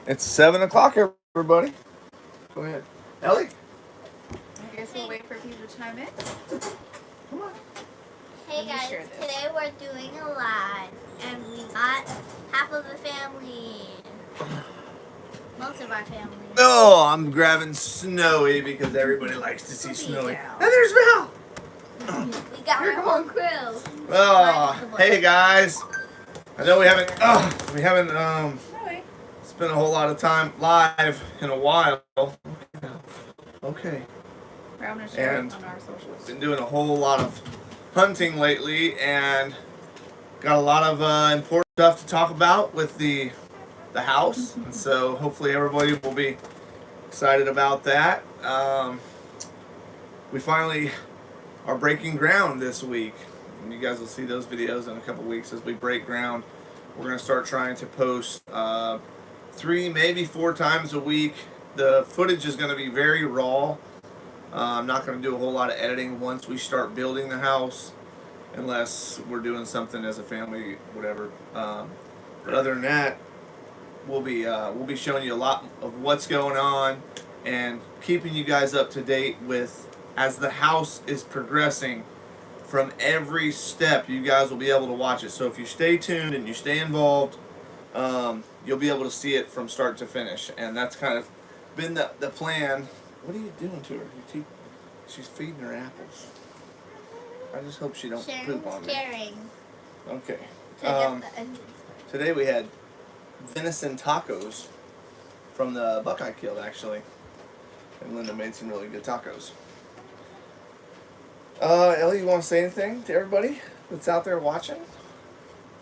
It's 7 o'clock, everybody. Go ahead. Ellie? I guess we'll wait for people to chime in. Come on. Hey guys, today we're doing a live, and we got half of the family. Most of our family. No, I'm grabbing Snowy because everybody likes to see Snowy. Yeah. And there's Val. We got our whole crew. Oh, hey guys. I know we haven't Snowy. spent a whole lot of time live in a while. Okay. We're going to share And it on our socials. been doing a whole lot of hunting lately and got a lot of important stuff to talk about with the house, and so hopefully everybody will be excited about that. We finally are breaking ground this week, and you guys will see those videos in a couple weeks as we break ground. We're going to start trying to post 3, maybe 4 times a week. The footage is going to be very raw. I'm not going to do a whole lot of editing once we start building the house, unless we're doing something as a family, whatever. But other than that, we'll be showing you a lot of what's going on and keeping you guys up to date with as the house is progressing. From every step, you guys will be able to watch it. So if you stay tuned and you stay involved, you'll be able to see it from start to finish. And that's kind of been the plan. What are you doing to her? She's feeding her apples. I just hope she don't poop on me. Caring. Okay. Today we had venison tacos from the buck I killed, actually. And Linda made some really good tacos. Ellie, you want to say anything to everybody that's out there watching?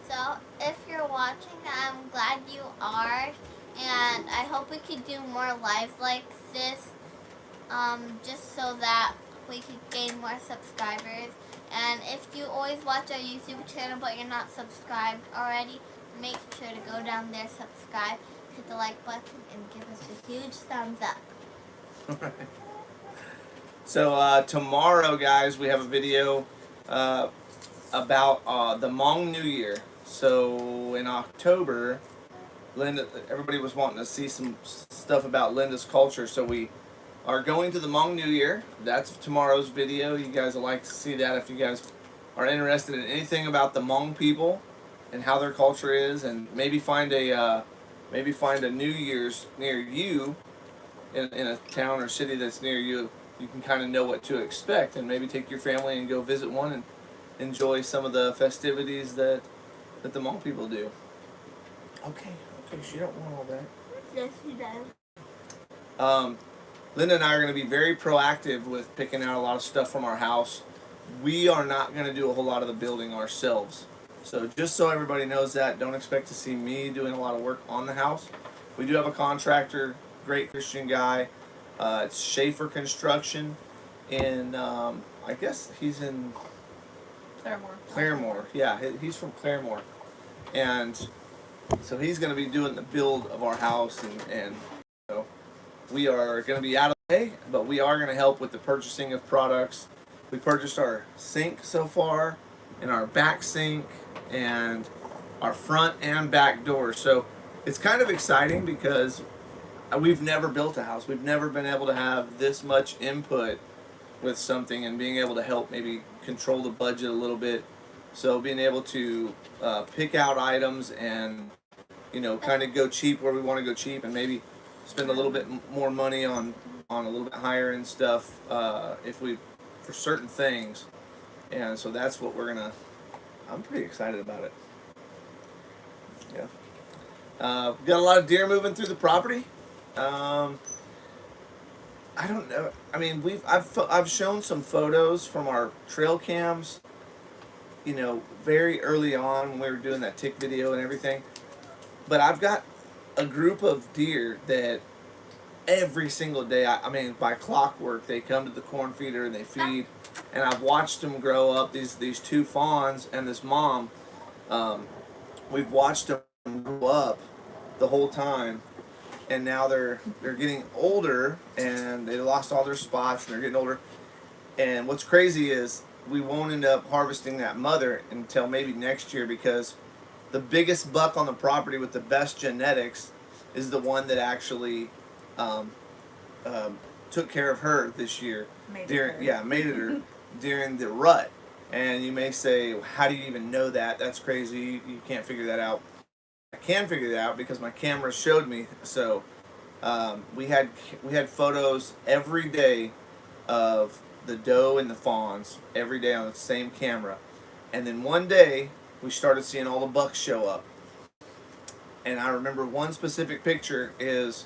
So, if you're watching, I'm glad you are, and I hope we could do more lives like this, just so that we could gain more subscribers. And if you always watch our YouTube channel but you're not subscribed already, make sure to go down there, subscribe, hit the like button, and give us a huge thumbs up. So tomorrow, guys, we have a video about the Hmong New Year. So in October, everybody was wanting to see some stuff about Linda's culture, so we are going to the Hmong New Year. That's tomorrow's video. You guys will like to see that if you guys are interested in anything about the Hmong people and how their culture is, and maybe find a New Year's near you in a town or city that's near you. You can kind of know what to expect, and maybe take your family and go visit one and enjoy some of the festivities that the Hmong people do. Okay, she don't want all that. Yes, she does. Linda and I are going to be very proactive with picking out a lot of stuff from our house. We are not going to do a whole lot of the building ourselves. So just so everybody knows that, don't expect to see me doing a lot of work on the house. We do have a contractor, great Christian guy. It's Schaefer Construction in, I guess he's in Claremore. Yeah, he's from Claremore. And so he's going to be doing the build of our house, and so we are going to be out of the way, but we are going to help with the purchasing of products. We purchased our sink so far, and our back sink, and our front and back doors. So it's kind of exciting because we've never built a house. We've never been able to have this much input with something and being able to help maybe control the budget a little bit. So being able to pick out items and, kind of go cheap where we want to go cheap, and maybe spend a little bit more money on a little bit higher end stuff for certain things. And so that's what I'm pretty excited about it. Yeah. We've got a lot of deer moving through the property. I don't know. I mean, I've shown some photos from our trail cams, very early on when we were doing that tick video and everything. But I've got a group of deer that every single day, I mean, by clockwork, they come to the corn feeder and they feed. And I've watched them grow up, these 2 fawns and this mom. We've watched them grow up the whole time. And now they're getting older, and they lost all their spots, and they're getting older. And what's crazy is we won't end up harvesting that mother until maybe next year, because the biggest buck on the property with the best genetics is the one that actually um, took care of her this year. Mated her during the rut. And you may say, how do you even know that? That's crazy. You can't figure that out. I can figure that out because my camera showed me. So we had photos every day of the doe and the fawns every day on the same camera. And then one day we started seeing all the bucks show up. And I remember one specific picture is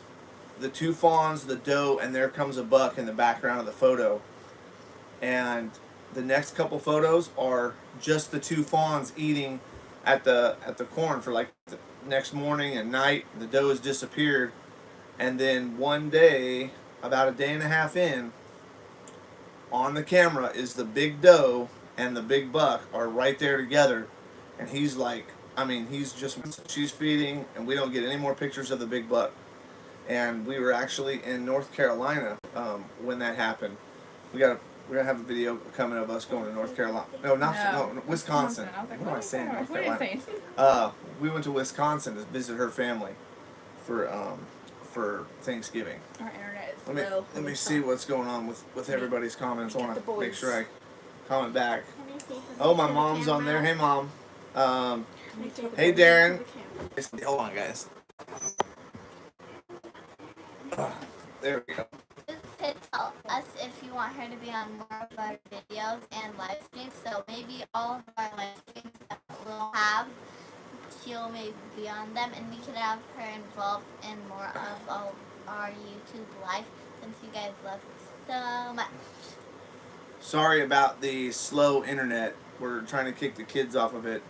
the two fawns, the doe, and there comes a buck in the background of the photo. And the next couple photos are just the two fawns eating at the corn for like the next morning and night. The doe has disappeared. And then one day, about a day and a half in, on the camera is the big doe and the big buck are right there together. And he's like, she's feeding, and we don't get any more pictures of the big buck. And we were actually in North Carolina when that happened. We're gonna have a video coming of us going to North Carolina. No, Wisconsin. I was like, what am I saying? North what are you Carolina. saying? We went to Wisconsin to visit her family for Thanksgiving. Our internet is slow. Let me see what's going on with everybody's comments. I want to make sure I comment back. Oh, my mom's on there. Hey, Mom. Hey, Darren. Hold on, guys. There we go. Just tell us if you want her to be on more of our videos and live streams. So maybe all of our live streams that we'll have, she'll maybe be on them, and we could have her involved in more of all our YouTube live, since you guys love her so much. Sorry about the slow internet. We're trying to kick the kids off of it.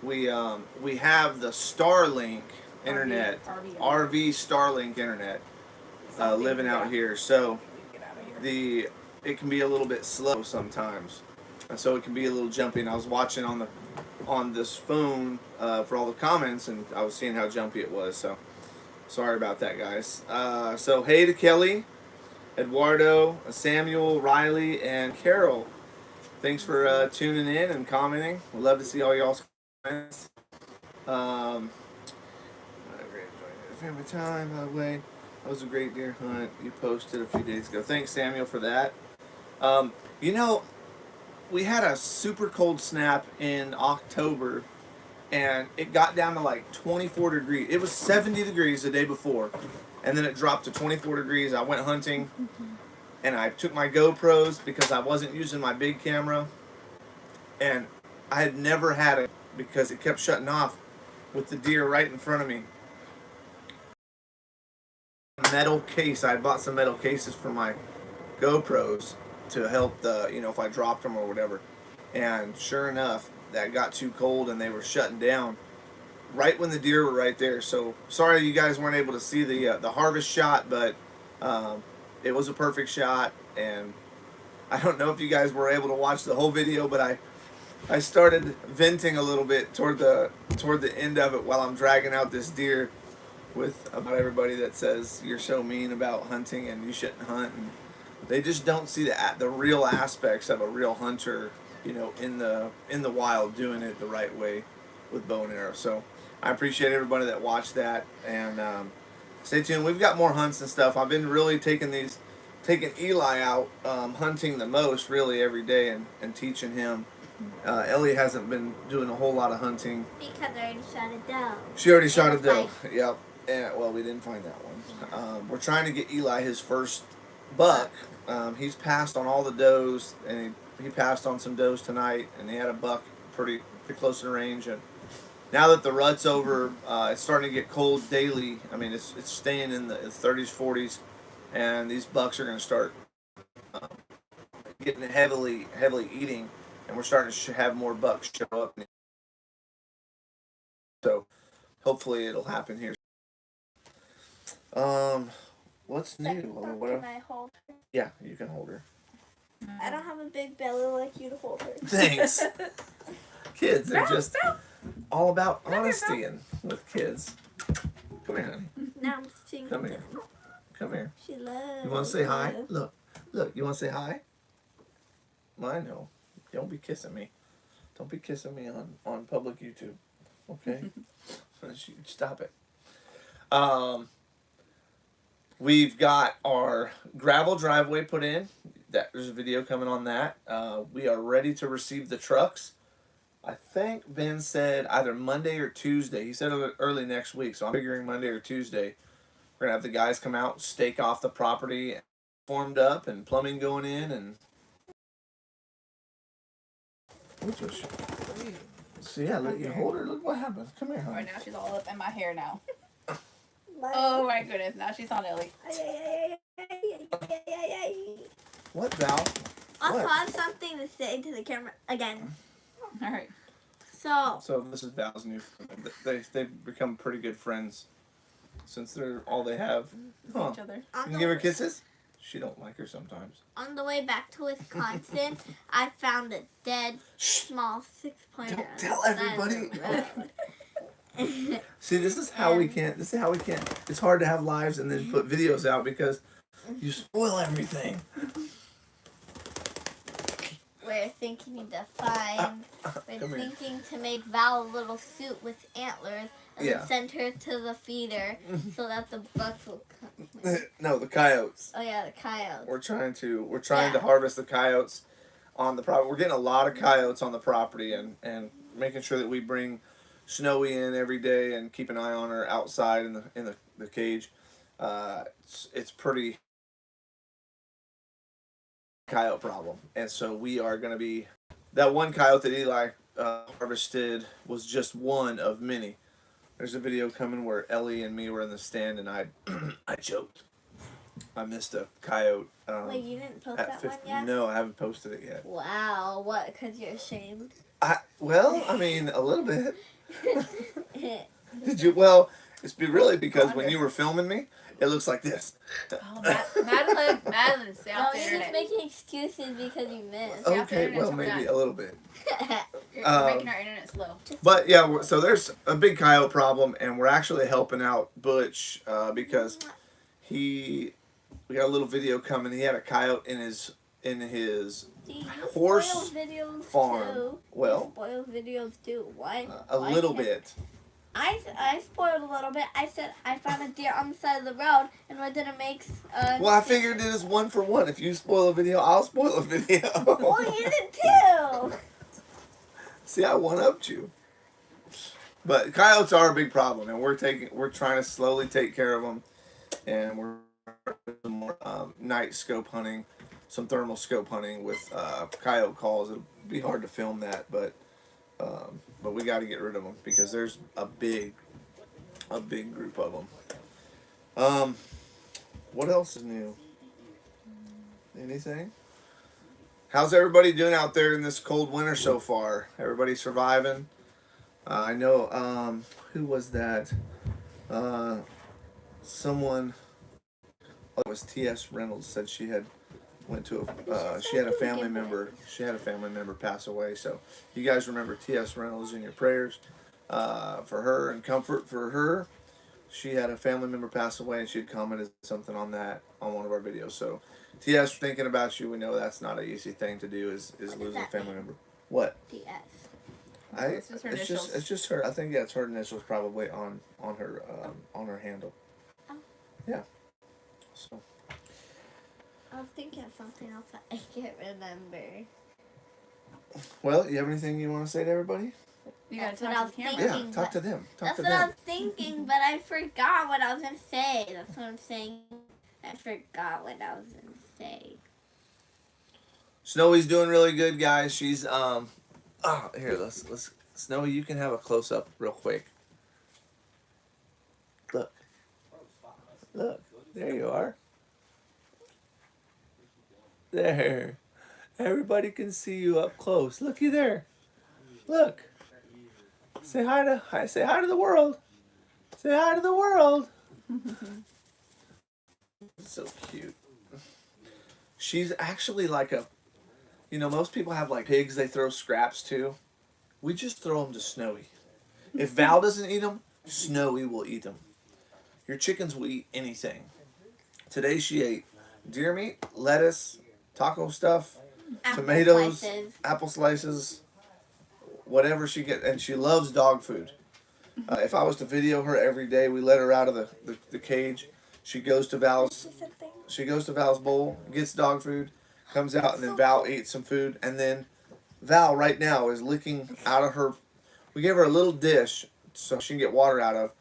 We have the Starlink internet, RV Starlink internet, living out here. So it can be a little bit slow sometimes, and so it can be a little jumpy. And I was watching on this phone for all the comments, and I was seeing how jumpy it was. So sorry about that, guys. So hey to Kelly, Eduardo, Samuel, Riley, and Carol. Thanks for tuning in and commenting. We'd love to see all y'all's comments. Family time, by the way. That was a great deer hunt you posted a few days ago. Thanks, Samuel, for that. We had a super cold snap in October, and it got down to like 24 degrees. It was 70 degrees the day before, and then it dropped to 24 degrees. I went hunting, and I took my GoPros because I wasn't using my big camera, and I had never had it because it kept shutting off with the deer right in front of me. Metal case. I had bought some metal cases for my GoPros to help if I dropped them or whatever. And sure enough, that got too cold and they were shutting down right when the deer were right there. So sorry you guys weren't able to see the harvest shot, but it was a perfect shot. And I don't know if you guys were able to watch the whole video, but I started venting a little bit toward the end of it while I'm dragging out this deer with about everybody that says you're so mean about hunting and you shouldn't hunt, and they just don't see the real aspects of a real hunter, in the wild, doing it the right way with bow and arrow. So I appreciate everybody that watched that, and stay tuned. We've got more hunts and stuff. I've been really taking Eli out hunting the most, really, every day, and teaching him. Ellie hasn't been doing a whole lot of hunting Because I already shot it down. She already shot a doe. Yep. And, well, we didn't find that one. We're trying to get Eli his first buck. He's passed on all the does, and he passed on some does tonight, and he had a buck pretty close in range. And now that the rut's over, it's starting to get cold daily. I mean, it's staying in the 30s, 40s, and these bucks are going to start getting heavily eating, and we're starting to have more bucks show up. So hopefully it'll happen here. What's new? Can I hold her? Yeah, you can hold her. I don't have a big belly like you to hold her. Thanks. Kids are just all about honesty and with kids. Come here, honey. Now I'm sitting. Come here. Come here. She loves. You want to say hi? Look. You want to say hi? Well, I know. Don't be kissing me. Don't be kissing me on public YouTube. Okay? Stop it. We've got our gravel driveway put in. There's a video coming on that. We are ready to receive the trucks. I think Ben said either Monday or Tuesday. He said early next week, so I'm figuring Monday or Tuesday. We're gonna have the guys come out, stake off the property, formed up, and plumbing going in, and. So yeah, let you hold her. Look what happens. Come here, honey. Right now she's all up in my hair now. Oh my goodness! Now she's on Ellie. What, Val? Also, What? I have something to say to the camera again. All right. So this is Val's new friend. They've become pretty good friends since they're all they have. Huh. Each other. You give her kisses? She don't like her sometimes. on the way back to Wisconsin, I found a dead small 6-pointer. Don't tell everybody. See, this is how we can't. This is how we can't. It's hard to have lives and then put videos out because you spoil everything. We're thinking to find. We're Come here. thinking to make Val a little suit with antlers and Yeah. then send her to the feeder so that the bucks will come. No, the coyotes. Oh yeah, the coyotes. We're trying to Yeah. harvest the coyotes on the property. We're getting a lot of coyotes on the property and making sure that we bring Snowy in every day and keep an eye on her outside in the cage. It's pretty coyote problem, and so we are going to be that one coyote that Eli harvested was just one of many. There's a video coming where Ellie and me were in the stand and I I choked. I missed a coyote. Wait, you didn't post At that 50, one yet? no, I haven't posted it yet. Wow, what? Because you're ashamed? Well, I mean, a little bit. Did you? Well, it's really because when you were filming me, it looks like this. Oh, Madeline, stay No, off the you're just internet. making excuses because you missed. Yeah, Okay, internet's well, coming maybe on. a little bit. You're making our internet slow. But yeah, so there's a big coyote problem, and we're actually helping out Butch because we got a little video coming. He had a coyote in his See, you horse spoil videos farm. Too. Well, You spoil videos too. Why? a why little can't- bit. I spoiled a little bit. I said I found a deer on the side of the road, and what didn't make. Well, I figured it is 1 for 1. If you spoil a video, I'll spoil a video. Well, you did too. See, I one-upped you. But coyotes are a big problem, and we're trying to slowly take care of them, and we're doing some more night scope hunting, some thermal scope hunting with coyote calls. It'll be hard to film that, but we got to get rid of them because there's a big group of them. What else is new? Anything? How's everybody doing out there in this cold winter so far? Everybody surviving? I know, who was that? Someone, it was T.S. Reynolds, said she had went to she had a family member pass away. So you guys remember T.S. Reynolds in your prayers for her and comfort for her. She had a family member pass away, and she had commented something on that on one of our videos. So T.S. thinking about you. We know that's not an easy thing to do. Is lose a family member. What? DS. It's just her initials. It's just her. I think it's her initials probably on her handle. Oh. Yeah. So. I was thinking of something else that I can't remember. Well, you have anything you want to say to everybody? You gotta That's what I talk was to the camera. thinking. Yeah, talk to them. Talk That's to what I them. was thinking, but I forgot what I was gonna say. That's what I'm saying. I forgot what I was gonna say. Snowy's doing really good, guys. She's here. Let's Snowy. You can have a close up real quick. Look. There you are. There. Everybody can see you up close. Looky there. Look. Say hi to the world. Say hi to the world. So cute. She's actually like most people have like pigs they throw scraps to. We just throw them to Snowy. If Val doesn't eat them, Snowy will eat them. Your chickens will eat anything. Today she ate deer meat, lettuce, taco stuff, tomatoes, slices. apple slices, whatever she gets, and she loves dog food. If I was to video her every day, we let her out of the cage. She goes to Val's. She goes to Val's bowl, gets dog food, comes out, and then Val eats some food, and then Val right now is licking out of her. We gave her a little dish so she can get water out of.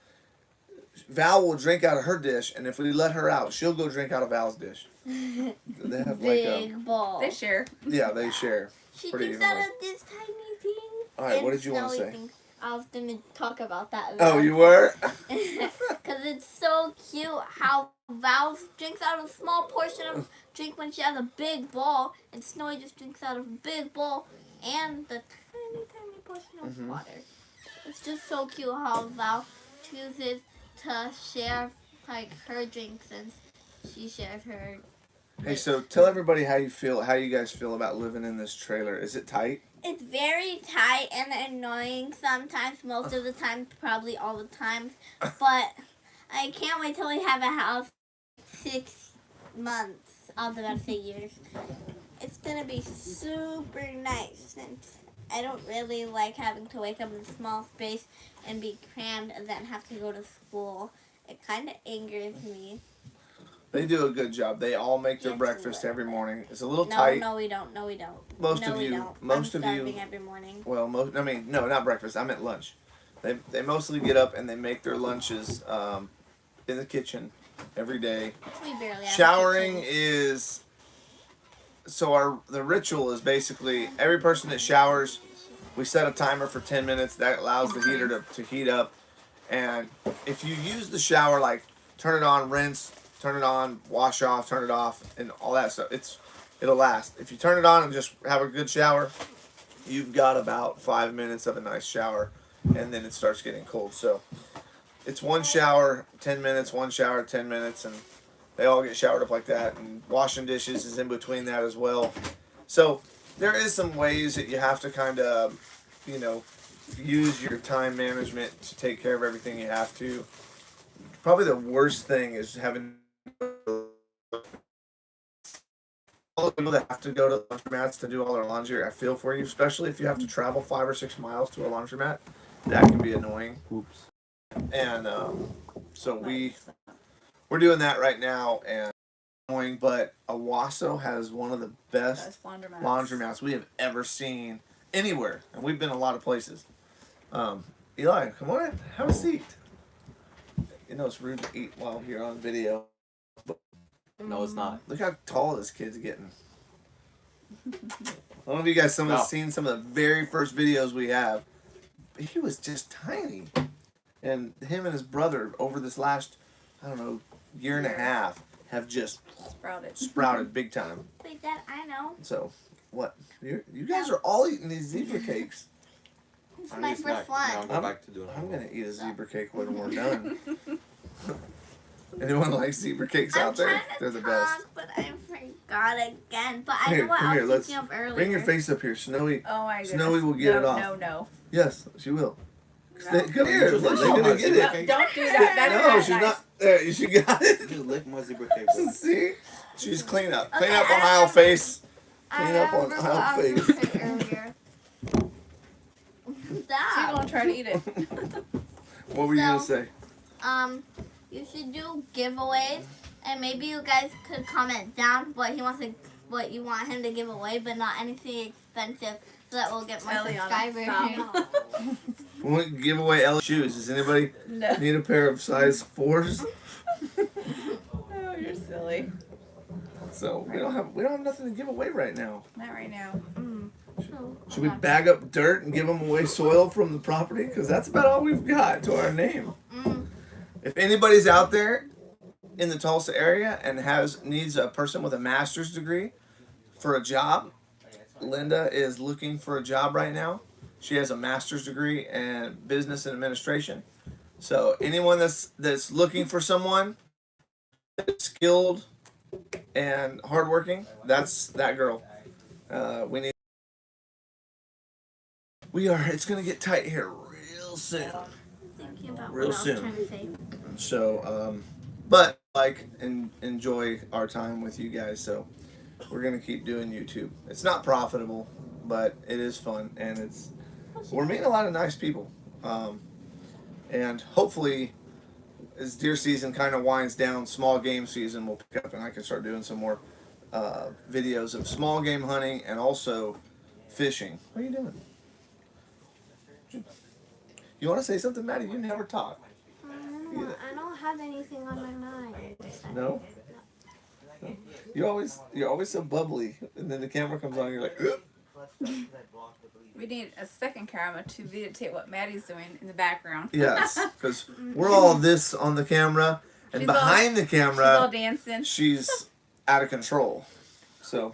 Val will drink out of her dish, and if we let her out, she'll go drink out of Val's dish. They have like Big bowl. They share. yeah, they share. She pretty thinks out evenly. of this tiny thing. All right, what And did you want to Snowy say? thinks- I was going to talk about that. Oh, you were? Because it's so cute how Val drinks out of a small portion of drink when she has a big bowl, and Snowy just drinks out of a big bowl and the tiny portion of Mhm. water. It's just so cute how Val chooses to share like her drink since she shares her. Hey, so tell everybody how you guys feel about living in this trailer. Is it tight? It's very tight and annoying sometimes, most of the time, probably all the time. But I can't wait till we have a house 6 months. I was about to say years. It's gonna be super nice since I don't really like having to wake up in a small space and be crammed and then have to go to school. It kind of angers me. They do a good job. They all make their Yes, breakfast we will. every morning. It's a little No, tight. no, we don't. No, we don't. Most no, of we you, don't. most I'm of you. starving every morning. Well, no, not breakfast. I meant lunch. They mostly get up and they make their lunches in the kitchen every day. We barely have a Showering kitchen. is the ritual is basically every person that showers, we set a timer for 10 minutes that allows the heater to heat up, and if you use the shower, like turn it on, rinse, turn it on, wash off, turn it off, and all that stuff, it'll last. If you turn it on and just have a good shower, you've got about 5 minutes of a nice shower, and then it starts getting cold. So it's one shower 10 minutes, one shower 10 minutes, and they all get showered up like that, and washing dishes is in between that as well. So there is some ways that you have to kind of, use your time management to take care of everything you have to. Probably the worst thing is having all the people that have to go to laundromats to do all their laundry. I feel for you, especially if you have to travel 5 or 6 miles to a laundromat. That can be annoying. Oops. And so we're doing that right now, and annoying. But Owasso has one of the best laundromats we have ever seen anywhere, and we've been a lot of places. Eli, come on in, have a seat. You know it's rude to eat while you're on video. No, it's not. Look how tall this kid's getting. I don't know if you guys seen some of the very first videos we have. He was just tiny. And him and his brother over this last, I don't know, year and a half have just sprouted big time. Wait, Dad, I know. So, what? You guys are all eating these zebra cakes. It's I my need a snack. first one. Now I'll go back to doing I'm it. gonna eat a zebra cake when we're done. Anyone like zebra cakes I'm out there? trying They're to the talk, best. but I forgot again. But I Here, know what come I here, was let's thinking of earlier. Bring your face up here, Snowy. Oh my goodness. Snowy will get no, it off. No. Yes, she will. No. Come here. Just Look, lick they're my gonna get zebra it. cake. Don't do that. That's No, not she's nice. not. There, she got it. Just lick my zebra cake. bro. See? She's clean up. Clean Okay, up on I aisle face. I Clean up on remember what aisle I was face. gonna say earlier. She's Stop. gonna try to eat it. What were you gonna So- say? You should do giveaways, and maybe you guys could comment down what you want him to give away, but not anything expensive, so that we'll get more Eliana, subscribers. stop. We want to give away Ellie shoes. Does anybody No. need a pair of size 4s? Oh, you're silly. So we don't have nothing to give away right now. Not right now. Should we bag up dirt and give them away soil from the property? Because that's about all we've got to our name. If anybody's out there in the Tulsa area and needs a person with a master's degree for a job, Linda is looking for a job right now. She has a master's degree in business and administration. So anyone that's looking for someone that's skilled and hardworking, that's that girl. It's gonna get tight here real soon. Thinking about Real what soon. I was trying to say. So, but enjoy our time with you guys. So we're gonna keep doing YouTube. It's not profitable, but it is fun, and we're meeting a lot of nice people. And hopefully, as deer season kind of winds down, small game season will pick up, and I can start doing some more videos of small game hunting and also fishing. What are you doing? You want to say something, Maddie? You never talk. I don't have anything on my mind. No? No? You're always so bubbly, and then the camera comes on, and you're like, ugh. We need a second camera to videotape what Maddie's doing in the background. Yes, because we're all this on the camera, and She's behind the She's all camera, dancing. she's out of control. So,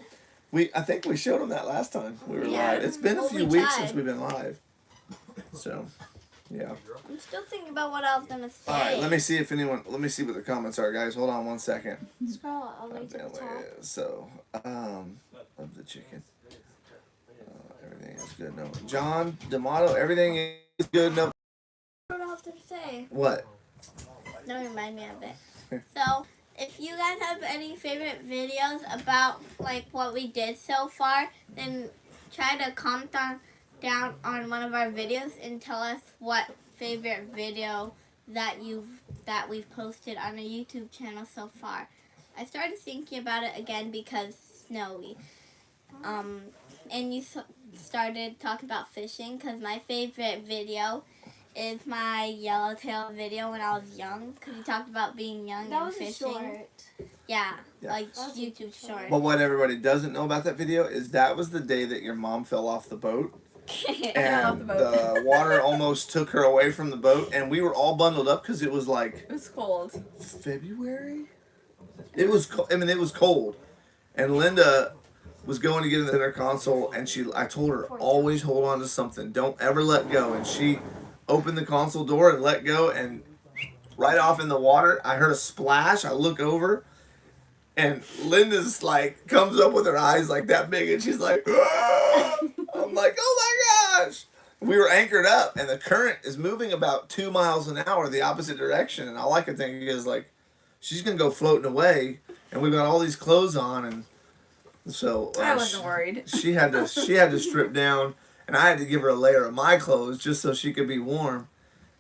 I think we showed them that last time we were Yeah. live. It's been a Well, few we weeks tried. since we've been live. So, yeah. I'm still thinking about what I was gonna say. All right, let me see what the comments are, guys. Hold on one second. Scroll all the way to the top. So, of the chicken. Everything is good. No, John D'Amato, everything is good. No, I don't know what to say. what? Don't remind me of it. So, if you guys have any favorite videos about like what we did so far, then try to comment down on one of our videos and tell us what favorite video that we've posted on our YouTube channel so far. I started thinking about it again because Snowy. And you started talking about fishing because my favorite video is my yellowtail video when I was young because you talked about being young That and was a fishing. short. Yeah. Yeah, like That was a YouTube short. short. But what everybody doesn't know about that video is that was the day that your mom fell off the boat, fell off and the boat. the water almost took her away from the boat, and we were all bundled up because it was like It was cold. February. It was. It was cold, and Linda was going to get in the center console, and I told her, always hold on to something. Don't ever let go. And she opened the console door and let go, and right off in the water, I heard a splash. I look over, and Linda's like, comes up with her eyes like that big, and she's like, "Ah!" I'm like, oh my gosh. We were anchored up, and the current is moving about 2 miles an hour the opposite direction, and all I can think is like, she's going to go floating away, and we've got all these clothes on, and so I wasn't worried. she had to strip down, and I had to give her a layer of my clothes just so she could be warm,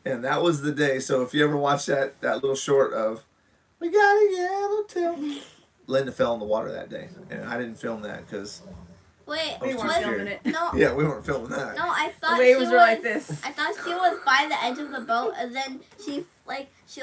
and that was the day. So if you ever watch that little short of "We Got a Yellowtail," Linda fell in the water that day, and I didn't film that because Wait, We We was weren't too filming scared. it. No, yeah, we weren't filming that. no, I The thought waves she were was. like this. I thought she was by the edge of the boat, and then she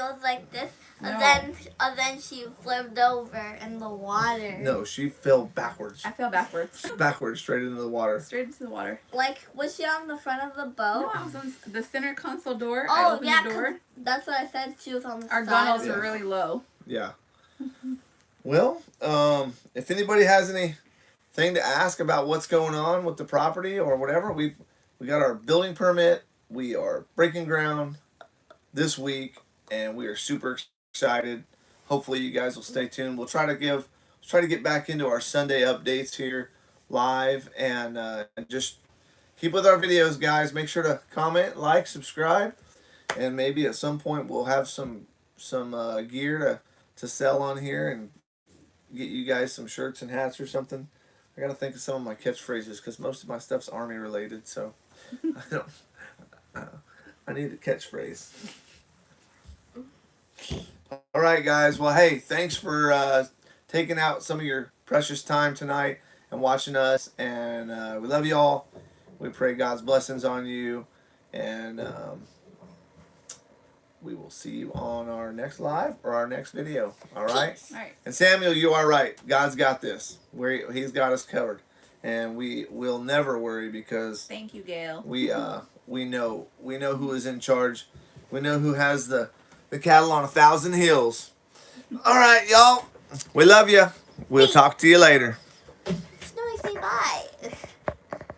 was like this, and No. then she flipped over in the water. No, she fell backwards, I fell backwards. backwards straight into the water. Straight into the water. Like, was she on the front of the No, boat? I was on the center console door. I Oh opened yeah, the door. 'cause that's what I said. She was on the Our side. gunnels Yeah. were really low. Yeah. Well, if anybody has anything to ask about what's going on with the property or whatever, we got our building permit. We are breaking ground this week, and we are super excited. Hopefully, you guys will stay tuned. We'll try to get back into our Sunday updates here live, and just keep with our videos, guys. Make sure to comment, like, subscribe, and maybe at some point we'll have some gear to sell on here and get you guys some shirts and hats or something. I gotta think of some of my catchphrases because most of my stuff's Army related, so I need a catchphrase. All right, guys. Well, hey, thanks for taking out some of your precious time tonight and watching us, and we love you all. We pray God's blessings on you, and we will see you on our next live or our next video. All right? All right. And Samuel, you are right. God's got this. He's got us covered, and we will never worry because Thank you, Gail. we know who is in charge. We know who has the cattle on 1,000 hills. All right, y'all. We love you. We'll talk to you later. Snowy, say bye.